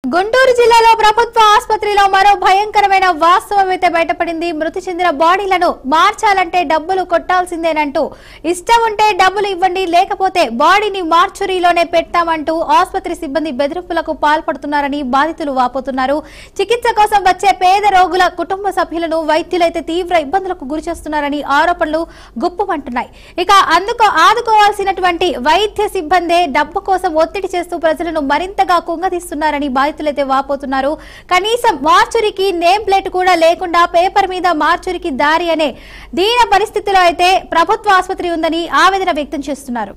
గుంటూరు జిల్లాలో ప్రభుత్వ ఆసుపత్రిలో మరో భయంకరమైన వాస్తవం అయితే బయటపడింది. మృతి చెందిన బాడీలను మార్చాలంటే డబ్బులు కొట్టాల్సిందేనంటూ ఇష్టం ఉంటే డబ్బులు ఇవ్వండి, లేకపోతే బాడీని మార్చురీలోనే పెట్టామంటూ ఆసుపత్రి సిబ్బంది బెదిరింపులకు పాల్పడుతున్నారని బాధితులు వాపోతున్నారు. చికిత్స కోసం వచ్చే పేద రోగుల కుటుంబ సభ్యులను వైద్యులైతే తీవ్ర ఇబ్బందులకు గురిచేస్తున్నారని ఆరోపణలు గుప్పుమంటున్నాయి. ఇక అందుకు ఆదుకోవాల్సినటువంటి వైద్య సిబ్బందే డబ్బు కోసం ఒత్తిడి చేస్తూ ప్రజలను మరింతగా కుంగదీస్తున్నారని బాధితులైతే వాపోతున్నారు. కనీసం మార్చురికి నేమ్ ప్లేట్ కూడా లేకుండా పేపర్ మీద మార్చురికి దారి అనే దీన పరిస్థితిలో అయితే ప్రభుత్వ ఆసుపత్రి ఉందని ఆవేదన వ్యక్తం చేస్తున్నారు.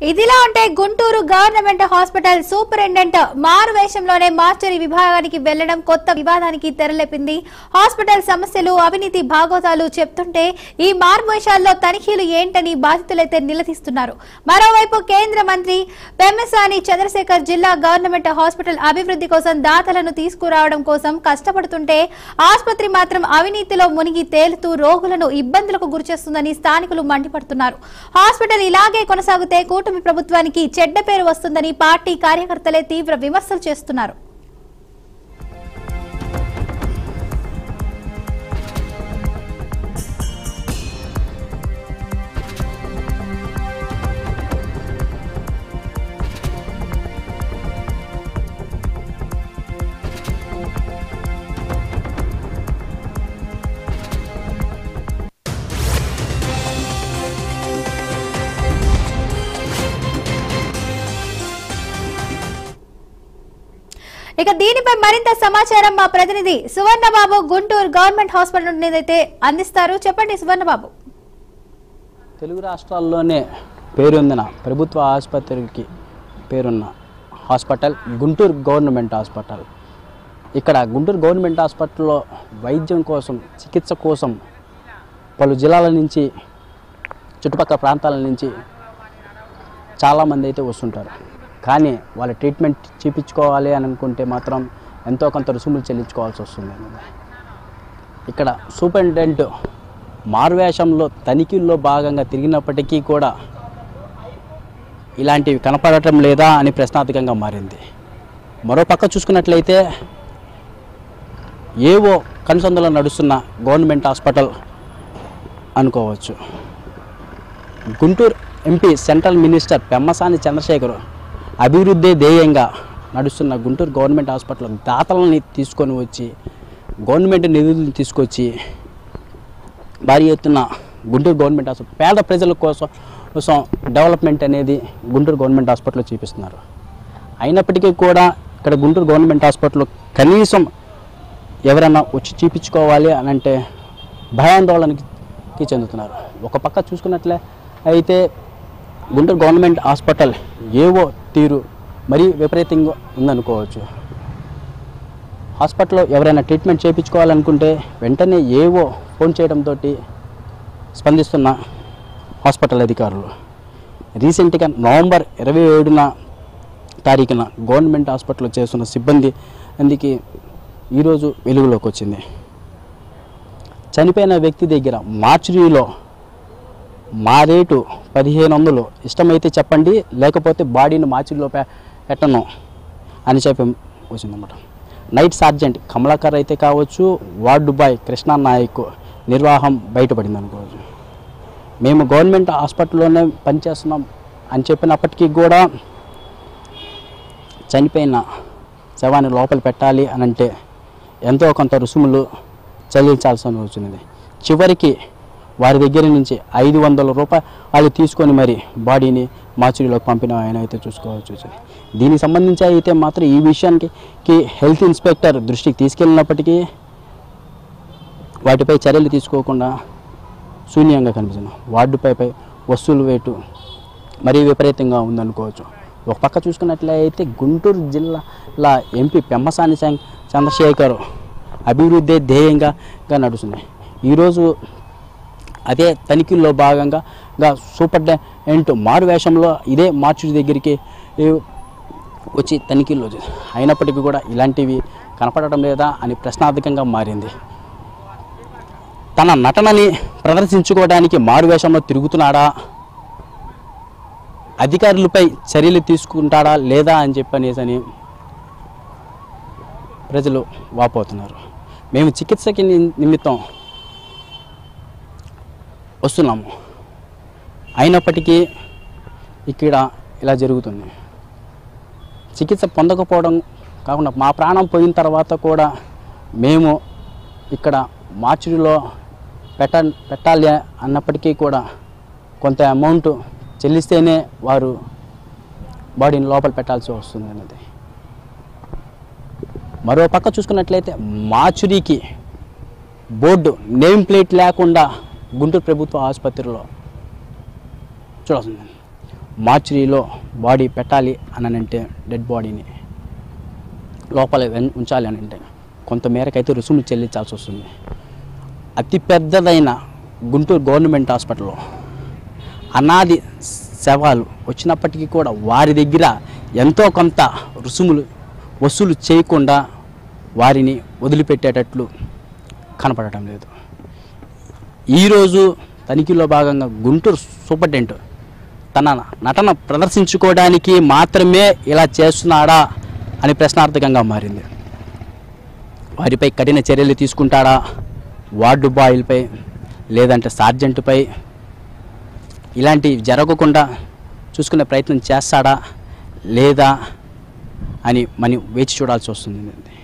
ఇదిలా ఉంటే గుంటూరు గవర్నమెంట్ హాస్పిటల్ సూపరింటెండెంట్ మారు వేషంలోనే మార్చరీ విభాగానికి వెళ్లడం కొత్త వివాదానికి తెరలేపింది. హాస్పిటల్ సమస్యలు, అవినీతి భాగోతాలు చెప్తుంటే ఈ మార్వేషాల్లో తనిఖీలు ఏంటని బాధితులైతే నిలదీస్తున్నారు. మరోవైపు కేంద్ర మంత్రి పెమ్మసాని చంద్రశేఖర్ జిల్లా గవర్నమెంట్ హాస్పిటల్ అభివృద్ధి కోసం దాతలను తీసుకురావడం కోసం కష్టపడుతుంటే ఆసుపత్రి మాత్రం అవినీతిలో మునిగి తేలుతూ రోగులను ఇబ్బందులకు గురిచేస్తుందని స్థానికులు మండిపడుతున్నారు. హాస్పిటల్ ఇలాగే కొనసాగితే కూటమి ప్రభుత్వానికి చెడ్డ పేరు వస్తుందని పార్టీ కార్యకర్తలే తీవ్ర విమర్శలు చేస్తున్నారు. ఇక దీనిపై మరింత సమాచారం మా ప్రతినిధి సువర్ణబాబు గుంటూరు గవర్నమెంట్ హాస్పిటల్ నుండి అయితే అందిస్తారు. చెప్పండి సువర్ణబాబు. తెలుగు రాష్ట్రాల్లోనే పేరొందిన ప్రభుత్వ ఆసుపత్రికి పేరున్న హాస్పిటల్ గుంటూరు గవర్నమెంట్ హాస్పిటల్. ఇక్కడ గుంటూరు గవర్నమెంట్ హాస్పిటల్లో వైద్యం కోసం, చికిత్స కోసం పలు జిల్లాల నుంచి, చుట్టుపక్కల ప్రాంతాల నుంచి చాలామంది అయితే వస్తుంటారు. కానీ వాళ్ళ ట్రీట్మెంట్ చేయించుకోవాలి అని అనుకుంటే మాత్రం ఎంతో కొంత రుసుములు చెల్లించుకోవాల్సి వస్తుంది. ఇక్కడ సూపరింటెండెంట్ మారువేషంలో తనిఖీల్లో భాగంగా తిరిగినప్పటికీ కూడా ఇలాంటివి కనపడటం లేదా అని ప్రశ్నార్థకంగా మారింది. మరోపక్క చూసుకున్నట్లయితే ఏవో కనుసందులో నడుస్తున్న గవర్నమెంట్ హాస్పిటల్ అనుకోవచ్చు. Guntur MP central minister Pemmasani Chandrashekar అభివృద్ధి ధ్యేయంగా నడుస్తున్న గుంటూరు గవర్నమెంట్ హాస్పిటల్ దాతలని తీసుకొని వచ్చి, గవర్నమెంట్ నిధులను తీసుకొచ్చి భారీ ఎత్తున గుంటూరు గవర్నమెంట్ హాస్పిటల్ పేద ప్రజల కోసం డెవలప్మెంట్ అనేది గుంటూరు గవర్నమెంట్ హాస్పిటల్లో చూపిస్తున్నారు. అయినప్పటికీ కూడా ఇక్కడ గుంటూరు గవర్నమెంట్ హాస్పిటల్లో కనీసం ఎవరైనా వచ్చి చూపించుకోవాలి అని అంటే భయాందోళనకి చెందుతున్నారు. ఒక పక్క చూసుకున్నట్లే అయితే గుంటూరు గవర్నమెంట్ హాస్పిటల్ ఏవో తీరు మరీ విపరీతంగా ఉందనుకోవచ్చు. హాస్పిటల్లో ఎవరైనా ట్రీట్మెంట్ చేయించుకోవాలనుకుంటే వెంటనే ఏవో ఫోన్ చేయడంతో స్పందిస్తున్న హాస్పిటల్ అధికారులు రీసెంట్గా నవంబర్ 27న తారీఖున గవర్నమెంట్ హాస్పిటల్లో చేస్తున్న సిబ్బంది అందుకే ఈరోజు వెలుగులోకి వచ్చింది. చనిపోయిన వ్యక్తి దగ్గర మార్చురీలో మా రేటు 1500, ఇష్టమైతే చెప్పండి, లేకపోతే బాడీని మార్చురీలో పెట్టను అని చెప్పి వచ్చిందన్నమాట. నైట్ సార్జెంట్ కమలాకర్ అయితే కావచ్చు, వార్డు బాయ్ కృష్ణా నాయక్ నిర్వాహం బయటపడింది అనుకోవచ్చు. మేము గవర్నమెంట్ హాస్పిటల్లోనే పనిచేస్తున్నాం అని చెప్పినప్పటికీ కూడా చనిపోయిన శవాన్ని లోపల పెట్టాలి అని అంటే ఎంతో కొంత రుసుములు చెల్లించాల్సి వచ్చింది. చివరికి వారి దగ్గర నుంచి 500 రూపాయలు తీసుకొని మరి బాడీని మార్చురీలోకి పంపిన ఆయన అయితే చూసుకోవచ్చు. దీనికి సంబంధించి అయితే మాత్రం ఈ విషయానికి హెల్త్ ఇన్స్పెక్టర్ దృష్టికి తీసుకెళ్ళినప్పటికీ వాటిపై చర్యలు తీసుకోకుండా శూన్యంగా కనిపిస్తుంది. వార్డుపై వస్తువులు వేటు మరీ విపరీతంగా ఉందనుకోవచ్చు. ఒక పక్క చూసుకున్నట్లయితే గుంటూరు జిల్లా ఎంపీ పెమ్మసాని చంద్రశేఖర్ అభివృద్ధి ధ్యేయంగా నడుస్తుంది. ఈరోజు అదే తనిఖీల్లో భాగంగా సూపరింటెండెంట్ మారు వేషంలో ఇదే మార్చురీ దగ్గరికి వచ్చి తనిఖీల్లో అయినప్పటికీ కూడా ఇలాంటివి కనపడటం లేదా అని ప్రశ్నార్థకంగా మారింది. తన నటనని ప్రదర్శించుకోవడానికి మారు వేషంలో తిరుగుతున్నాడా, అధికారులపై చర్యలు తీసుకుంటాడా లేదా అని చెప్పనేసని ప్రజలు వాపోతున్నారు. మేము చికిత్సకి నిమిత్తం వస్తున్నాము, అయినప్పటికీ ఇక్కడ ఇలా జరుగుతుంది. చికిత్స పొందకపోవడం కాకుండా మా ప్రాణం పోయిన తర్వాత కూడా మేము ఇక్కడ మార్చురీలో పెట్టాలి అన్నప్పటికీ కూడా కొంత అమౌంట్ చెల్లిస్తేనే వారు బాడీని లోపల పెట్టాల్సి వస్తుంది అన్నది. మరో పక్క చూసుకున్నట్లయితే మార్చురీకి బోర్డు నేమ్ ప్లేట్ లేకుండా గుంటూరు ప్రభుత్వ ఆసుపత్రిలో చూడాల్సింది. మార్చురీలో బాడీ పెట్టాలి అని అంటే డెడ్ బాడీని లోపల ఉంచాలి అని అంటే కొంత మేరకైతే రుసుములు చెల్లించాల్సి వస్తుంది. అతిపెద్దదైన గుంటూరు గవర్నమెంట్ హాస్పిటల్లో అనాది శవాలు వచ్చినప్పటికీ కూడా వారి దగ్గర ఎంతో కొంత రుసుములు వసూలు చేయకుండా వారిని వదిలిపెట్టేటట్లు కనపడటం లేదు. ఈరోజు తనిఖీలో భాగంగా గుంటూరు సూపరింటెండెంట్ తన నటన ప్రదర్శించుకోవడానికి మాత్రమే ఇలా చేస్తున్నాడా అని ప్రశ్నార్థకంగా మారింది. వారిపై కఠిన చర్యలు తీసుకుంటాడా, వార్డు బాయ్లపై లేదంటే సార్జెంటుపై ఇలాంటివి జరగకుండా చూసుకునే ప్రయత్నం చేస్తాడా లేదా అని మనం వేచి చూడాల్సి వస్తుంది.